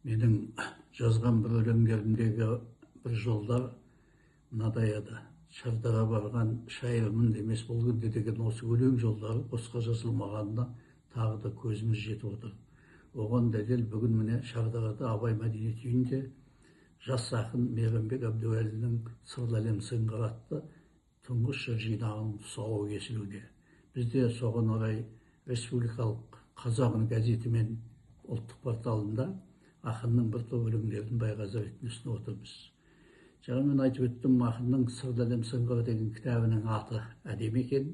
Менің жазған бір өлеңдерімдегі бір жолдар мынадай еді. Шардаға барған шайырмын демес бұл күнде деген осы өлең жолдары босқа жазылмағанына тағы да көзіміз жетіп отыр. Оған дәлел бүгін міне Шардағада Абай мәдениет үйінде жас ақын Мейрамбек Әбдуәлінің Сырлы әлем сыңғыры атты тұңғыш жыр жинағының тұсауы кесілуде. Бізде соған орай республикалық Қазақ үні газеті мен ұлттық порталында ақынның бір топ өлеңдерін байғазы ретінде ұсынып отырмыз. Жаңа мен айтып өттім, ақынның Сырлы әлем сыңғыры деген кітабының аты әдемі екен,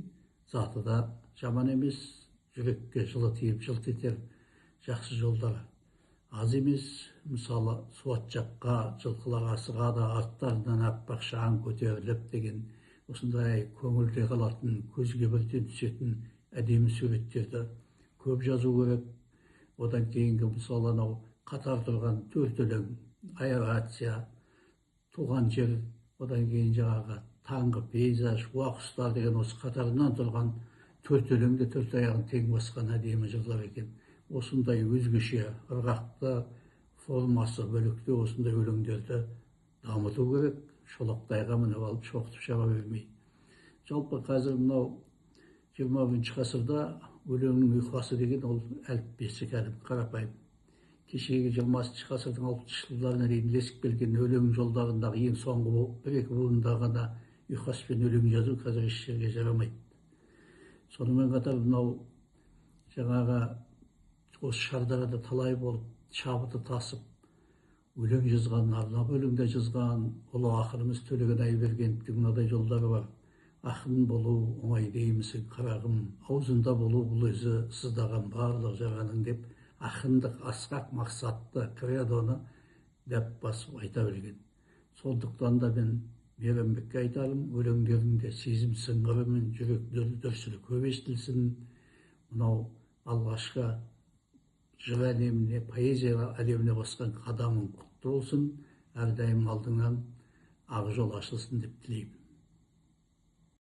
заты да жаман емес, жүрекке жылы тиіп жылт етер жақсы жолдар аз емес. Мысалы, суат жаққа жылқылар асығады, арттарынан аппақ шаң көтеріліп деген осындай көңілде қалатын, көзге бірден түсетін әдемі суреттерді көп жазу керек. Одан кейінгі мысалы анау қатар тұрған төрт өлең, аэрация, туған жер, одан кейін жаңағы таңғы пейзаж, уақ ұстар деген осы қатарынан тұрған төрт өлеңде төрт аяғын тең басқан әдемі жырлар екен. Осындай өзгеше, ырғақты, формасы бөлікте осындай өлеңдерді дамыту керек. Шолақтайға мініп алып шоқытып шаба бермей. Жалпы қазір мынау 20-ші ғасырда өлеңнің ұйқасы деген ол әліппесі кәдімгі қарапайым. Кешегі 20-ші ғасырдың 60-шы жылдарына дейін ілесіп келген өлең жолдарындағы ең соңғы бір-екі буында ғана ұйқаспен өлең жазу қазір еш жерге жарамайды. Сонымен қатар мынау жаңағы осы Шардағада талай болып шабыты тасып өлең жазған, арнап өлеңде жазған ұлы ақынымыз Төлеген Айбергеновтің мынадай жолдары бар. Ақын болу оңай деймісің қарағым, аузында болу бұл өзі сыздаған барлық жараның деп ақындық асқақ мақсатты кредоны дәп басып айта білген. Сондықтан да мен Мейрамбекке айтарым, өлеңдерінде сезім сыңғыры мен жүрек дүрсілі көп естілсін. Мынау алғашқы жыр әлеміне, поэзия әлеміне басқан қадамың құтты болсын, әрдайым алдыңнан ақ жол ашылсын деп тілеймін.